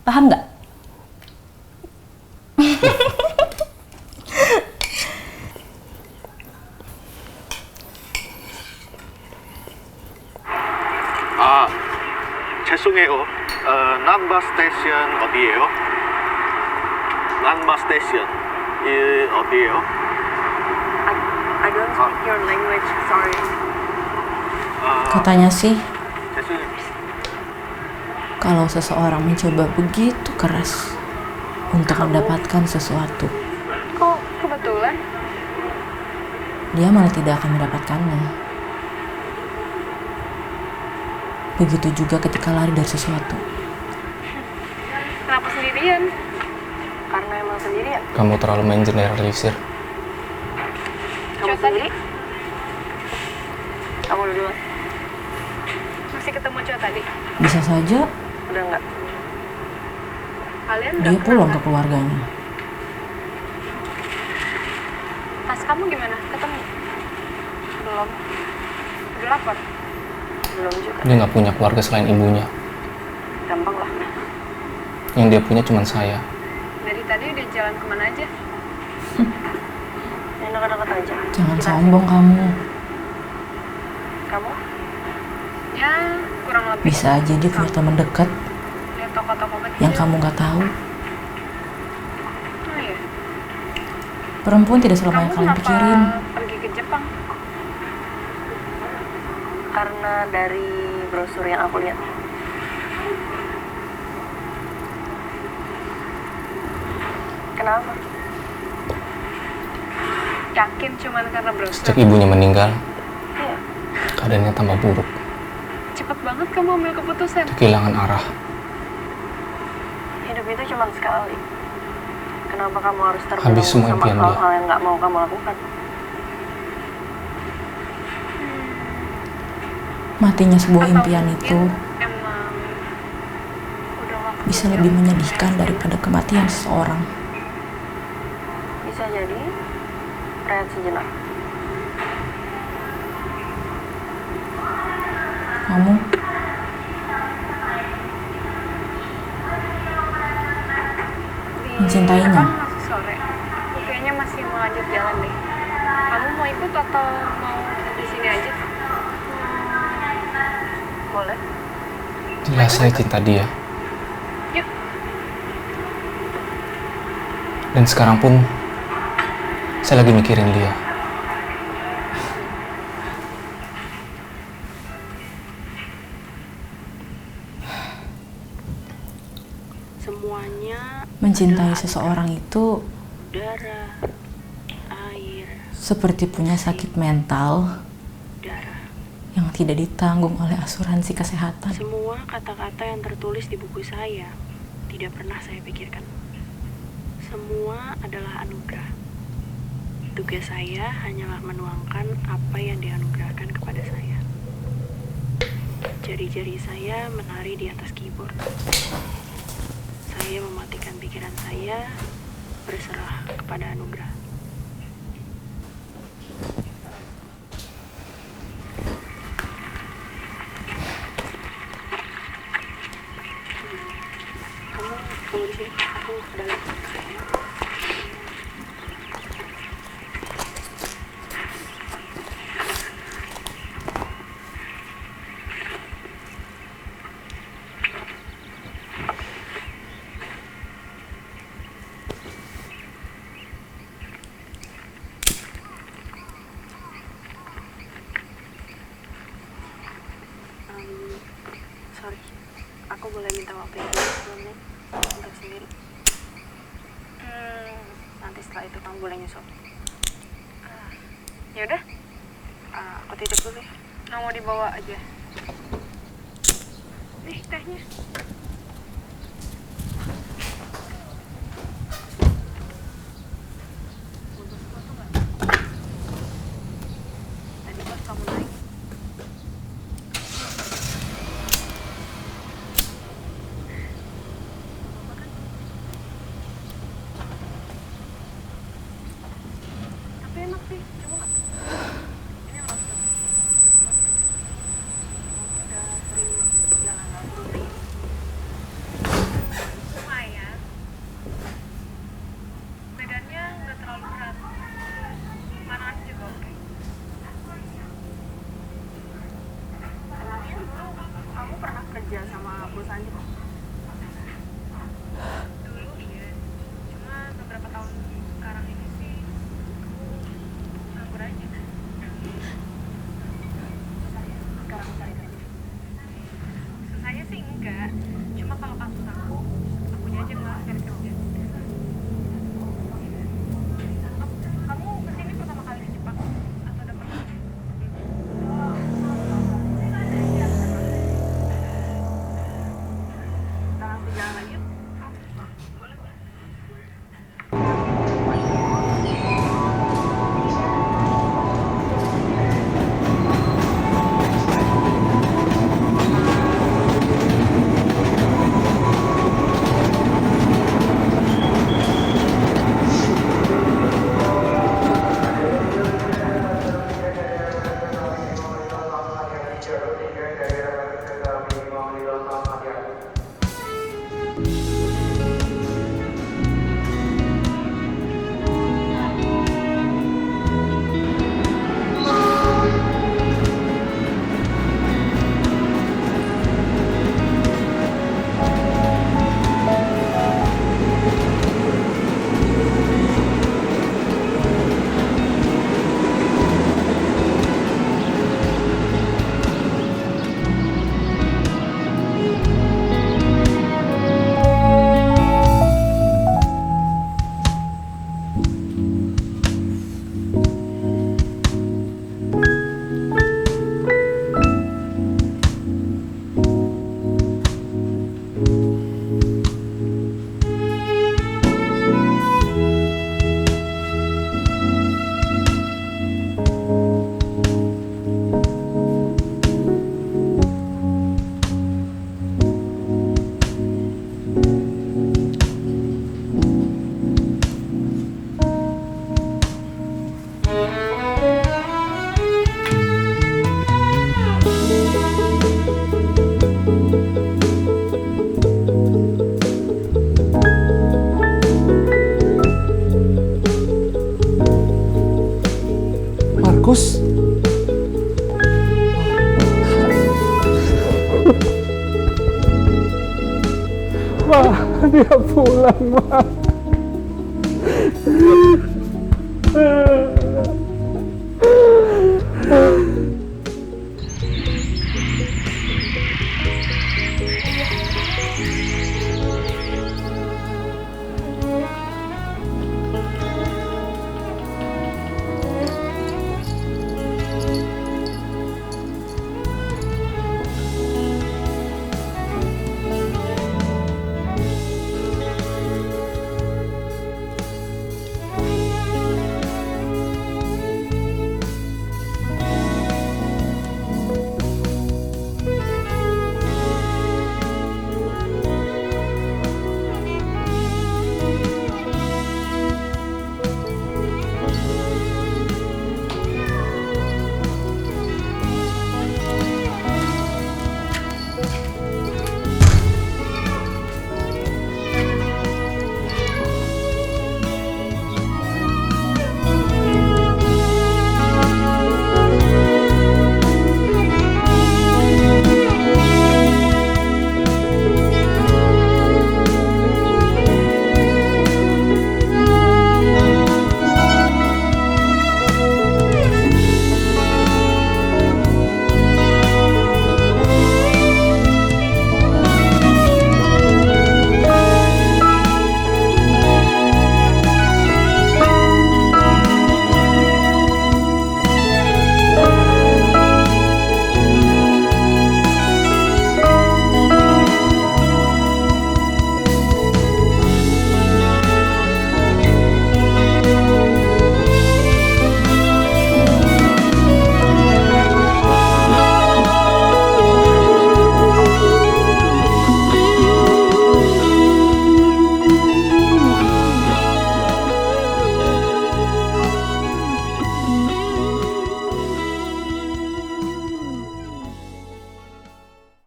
Paham nggak? 죄송해요. 남바 스테이션 어디예요? 남바 스테이션 어디예요? I don't speak your language, sorry. Katanya sih, 죄송해요. kalau seseorang mencoba begitu keras untuk mendapatkan sesuatu, Kok kebetulan? dia malah tidak akan mendapatkannya. Begitu juga ketika lari dari sesuatu. Kenapa sendirian? Karena emang sendirian. Kamu terlalu mengeneralisir. Kamu sendiri? Kamu duluan. Masih ketemu cowok tadi? Bisa saja Udah enggak? Kalian dia pulang ke keluarganya. Tas kamu gimana? Ketemu? Belum. Udah lapor? Belum juga. Dia nggak punya keluarga selain ibunya. Gampang lah. Yang dia punya cuma saya. Dari tadi udah jalan kemana aja? Yang dekat-dekat aja. Jangan sombong kamu. Kamu? Ya, kurang lebih. Bisa aja dia punya teman dekat Lihat toko-toko kecil. yang kamu nggak tahu. Oh iya. Perempuan tidak selama yang kalian pikirin. Pergi ke Jepang? Karena dari brosur yang aku lihat. Kenapa? Yakin cuman karena brosur? Sejak ibunya meninggal, Iya. keadaannya tambah buruk. Cepet banget kamu ambil keputusan. Kehilangan arah. Hidup itu cuma sekali. Kenapa kamu harus Habis terbelenggu semua sama impian dia. hal-hal yang nggak mau kamu lakukan? Matinya sebuah Atau impian mungkin itu emang udah waktu bisa lebih menyedihkan daripada kematian seseorang. Bisa jadi rehat sejenak. Kamu mencintainya. Kan masih sore. Aku kayaknya masih mau lanjut jalan deh. Kamu mau ikut atau mau di sini aja? Boleh. Jelas saya cinta dia. Yuk. Dan sekarang pun saya lagi mikirin dia. Semuanya Mencintai seseorang itu udara, air, seperti punya sakit mental darah. yang tidak ditanggung oleh asuransi kesehatan. Semua kata-kata yang tertulis di buku saya tidak pernah saya pikirkan. Semua adalah anugerah. Tugas saya hanyalah menuangkan apa yang dianugerahkan kepada saya. Jari-jari saya menari di atas keyboard. Saya mematikan pikiran saya, berserah kepada anugerah. Kamu tunggu di sini, aku ke dalam. Sorry, aku boleh minta waktu itu sebelumnya untuk sendiri. Nanti setelah itu kamu boleh nyusul. Yaudah, aku titip dulu ya. Nggak mau dibawa aja. Nih tehnya. Tadi pas kamu naik. lanjut. Dulu iya, cuma beberapa tahun sekarang ini sih aku nganggur aja. Sekarang cari kerja. Susahnya sih enggak, cuma kalau kasus akunya aja malah cari kerja. Kamu kesini pertama kali ke Jepang atau udah pernah? Kita langsung jalan lagi yuk. Boleh. Markus? Wah, dia pulang, Wah.